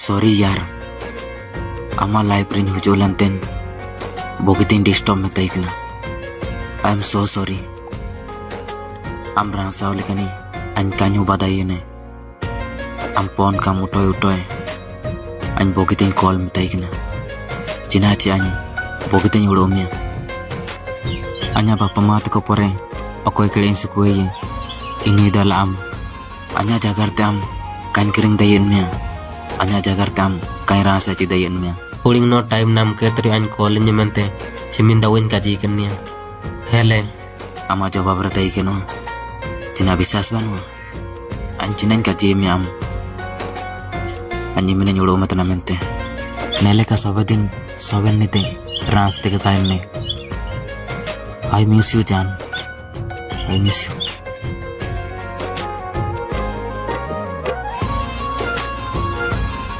Sorry यार, आमा life ring हुजोलंतेन बोगितिन डिस्टर्ब में तैकना. I am so sorry. Am rasa oleh kani an kanyu badai ne. Am pon kam utoy. An bogitin call में तैकना. Cina ci an bogitin urumnya. Anya bapa mat ko pore akoy kelin sukui. Ini dalam anya Jakarta am kan kering dayen mia. Anya Jakarta am kan rasa ci dayen mia. Uling no time nam ke tri an call nya mente cimin dawin kaji kenya. Hele Ama jawab bertai keno. Cina bisas banu. An cinen kaji mi am. Anyi minen nyulo mata namente. Nele ka sobedin soben nite rans te time me. I miss you Jan. I miss you.